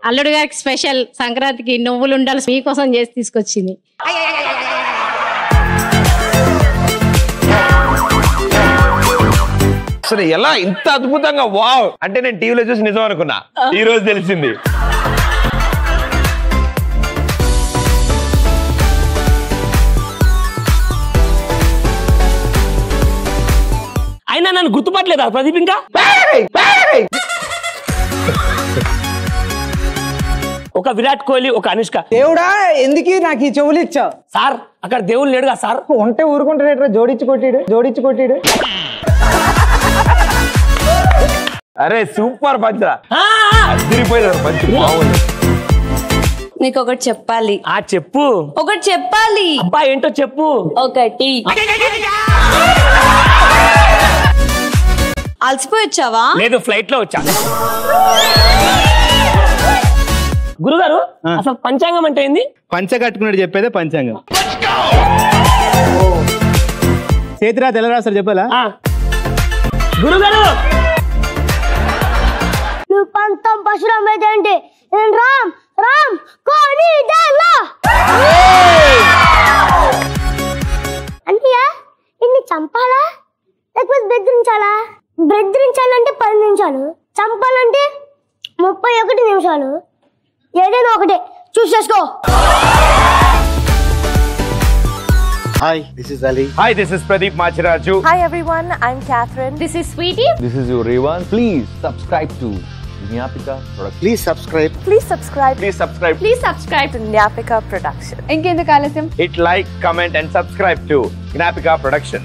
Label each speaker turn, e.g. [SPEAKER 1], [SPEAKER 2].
[SPEAKER 1] అల్లుడు గారికి స్పెషల్ సంక్రాంతికి నువ్వులు ఉండాలి మీకోసం చేసి తీసుకొచ్చింది.
[SPEAKER 2] అసలు ఎలా ఇంత అద్భుతంగా వావ్ అంటే నేను టీవీలో చూసి నిజం అనుకున్నా, ఈ రోజు తెలిసింది.
[SPEAKER 3] అయినా నన్ను గుర్తుపట్టలేదా ప్రదీప్? ఇంకా ఒక విరాట్ కోహ్లీ, ఒక అనుష్క.
[SPEAKER 4] దేవుడా ఎందుకు నాకు ఈ చెవులు ఇచ్చావు
[SPEAKER 3] సార్? అక్కడ దేవుళ్ళు లేడుగా సార్.
[SPEAKER 4] ఉంటే ఊరుకుంటాడు, జోడించి కొట్టాడు.
[SPEAKER 2] అరే సూపర్ పంచ, అదిరిపోయినారు పంచ, బాగుంది.
[SPEAKER 5] నీకు ఒకటి చెప్పాలి.
[SPEAKER 3] చెప్పు.
[SPEAKER 5] ఒకటి చెప్పాలి.
[SPEAKER 3] అబ్బా ఏంటో చెప్పు.
[SPEAKER 5] ఒకటి అలసిపోయి వచ్చావా?
[SPEAKER 3] లేదు, ఫ్లైట్ లో వచ్చా. గురుగారు అసలు పంచాంగం అంటే ఏంది?
[SPEAKER 6] పంచ కట్టుకున్నాడు చెప్పేదే పంచాంగం. చేతిరా తెల్లరాస్తారు చెప్పాలా?
[SPEAKER 3] గురుగారు
[SPEAKER 7] నువ్వు పంతం పశురామేదేంటి? రామ్ రామ్ కోని అన్నయ్య ఇన్ని చంపాలా లేకపోతే బెదిరించాలా? బెదిరించాలంటే 10 నిమిషాలు, చంపాలంటే 31 నిమిషాలు. ఏదైనా ఒకటే చూస్ చేసుకో.
[SPEAKER 8] Hi, this is Ali.
[SPEAKER 2] Hi, this is Pradeep Machiraju.
[SPEAKER 9] Hi everyone, I'm Catherine.
[SPEAKER 5] This is Sweetie.
[SPEAKER 2] This is your Revan. Please subscribe to Gnapika Production.
[SPEAKER 8] Please subscribe.
[SPEAKER 9] Please subscribe.
[SPEAKER 2] Please subscribe.
[SPEAKER 5] Please subscribe
[SPEAKER 9] to Gnapika Production.
[SPEAKER 5] ఇంకెందుకు ఆలస్యం?
[SPEAKER 2] Hit like, comment and subscribe to Gnapika Production.